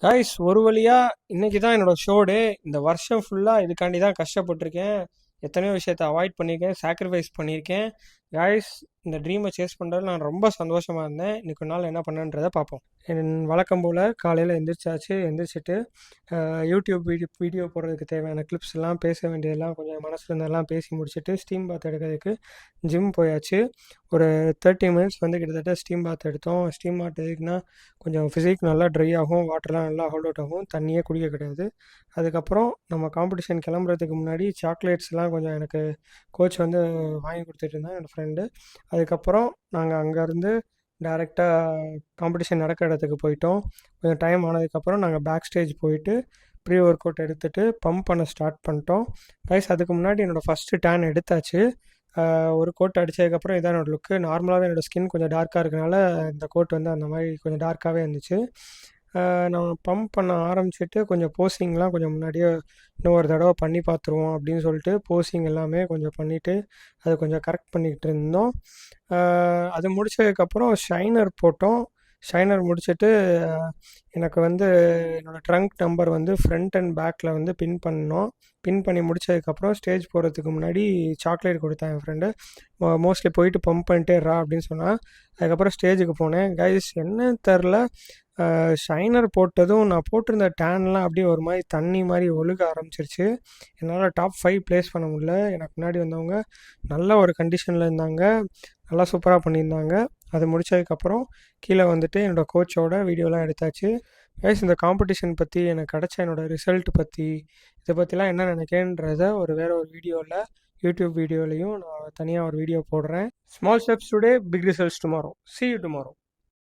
Guys ஒரு வழியா இன்னைக்கு தான் என்னோட ஷோ டே. இந்த வருஷம் ஃபுல்லா இதுக்காண்டி தான் கஷ்டப்பட்டிருக்கேன். எத்தனையோ விஷயத்த அவாய்ட் பண்ணியிருக்கேன், சாக்ரிஃபைஸ் பண்ணியிருக்கேன். காய்ஸ், இந்த ட்ரீமை சேஸ் பண்ணுறது நான் ரொம்ப சந்தோஷமா இருந்தேன். இன்னைக்கு ஒரு நாள் என்ன பண்ணேன்றதை பார்ப்போம். என் வழக்கம் போல் காலையில் எந்திரிச்சாச்சு. எந்திரிச்சிட்டு யூடியூப் வீடியோ போடுறதுக்கு தேவையான கிளிப்ஸ் எல்லாம், பேச வேண்டியதெல்லாம் கொஞ்சம் மனசுல இருந்தெல்லாம் பேசி முடிச்சுட்டு ஸ்டீம் பாத் எடுக்கிறதுக்கு ஜிம் போயாச்சு. ஒரு 30 மினிட்ஸ் வந்து கிட்டத்தட்ட ஸ்டீம் பாத் எடுத்தோம். ஸ்டீம் பாத் எதுக்குன்னா கொஞ்சம் ஃபிசிக் நல்லா ட்ரை ஆகும், வாட்டர்லாம் நல்லா ஹோல்ட் அவுட் ஆகும், தண்ணியே குடிக்க கிடையாது. அதுக்கப்புறம் நம்ம காம்படிஷன் கிளம்புறதுக்கு முன்னாடி சாக்லேட்ஸ்லாம் கொஞ்சம் எனக்கு கோச் வந்து வாங்கி கொடுத்துட்டு இருந்தான், என்னோடய ஃப்ரெண்டு. அதுக்கப்புறம் நாங்கள் அங்கேருந்து டேரெக்டாக காம்படிஷன் நடக்கிற இடத்துக்கு போயிட்டோம். கொஞ்சம் டைம் ஆனதுக்கப்புறம் நாங்கள் பேக் ஸ்டேஜ் போயிட்டு ப்ரீ ஒர்க் அவுட் எடுத்துகிட்டு பம்ப் பண்ண ஸ்டார்ட் பண்ணிட்டோம். கைஸ், அதுக்கு முன்னாடி என்னோடய ஃபஸ்ட்டு டேன் எடுத்தாச்சு. ஒரு கோட் அடித்ததுக்கப்புறம் இதான் என்னோடய லுக்கு. நார்மலாகவே என்னோடய ஸ்கின் கொஞ்சம் டார்க்காக இருக்கனால இந்த கோட் வந்து அந்த மாதிரி கொஞ்சம் டார்க்காகவே இருந்துச்சு. நான் பம்ப் பண்ண ஆரம்பிச்சுட்டு கொஞ்சம் போஸிங்லாம் கொஞ்சம் முன்னாடியே இன்னும் ஒரு தடவை பண்ணி பார்த்துருவோம் அப்படின்னு சொல்லிட்டு போஸிங் எல்லாமே கொஞ்சம் பண்ணிவிட்டு அதை கொஞ்சம் கரெக்ட் பண்ணிக்கிட்டு இருந்தோம். அது முடித்ததுக்கப்புறம் ஷைனர் போட்டோம். ஷைனர் முடிச்சுட்டு எனக்கு வந்து என்னோடய ட்ரங்க் நம்பர் வந்து ஃப்ரண்ட் அண்ட் பேக்கில் வந்து பின் பண்ணோம். பின் பண்ணி முடித்ததுக்கப்புறம் ஸ்டேஜ் போகிறதுக்கு முன்னாடி சாக்லேட் கொடுத்தேன் என் ஃப்ரெண்டு. மோஸ்ட்லி போயிட்டு பம்ப் பண்ணிட்டே ரா அப்படின்னு சொன்னால். அதுக்கப்புறம் ஸ்டேஜுக்கு போனேன். கைஸ், என்ன தெரில, ஷைனர் போட்டதும் நான் போட்டிருந்த டேன்லாம் அப்படியே ஒரு மாதிரி தண்ணி மாதிரி ஒழுக ஆரம்பிச்சிருச்சு. என்னால் டாப் 5 ப்ளேஸ் பண்ண முடியல. எனக்கு முன்னாடி வந்தவங்க நல்ல ஒரு கண்டிஷனில் இருந்தாங்க, நல்லா சூப்பராக பண்ணியிருந்தாங்க. அது முடித்ததுக்கப்புறம் கீழே வந்துட்டு என்னோடய கோச்சோட வீடியோலாம் எடுத்தாச்சு. கைஸ், இந்த காம்படிஷன் பற்றி எனக்கு கிடச்ச என்னோடய ரிசல்ட் பற்றி இதை பற்றிலாம் என்ன நினைக்கிறேன்றத வேறு ஒரு வீடியோவில், யூடியூப் வீடியோலையும் நான் தனியாக ஒரு வீடியோ போடுறேன். Small steps today, big results tomorrow. See you tomorrow.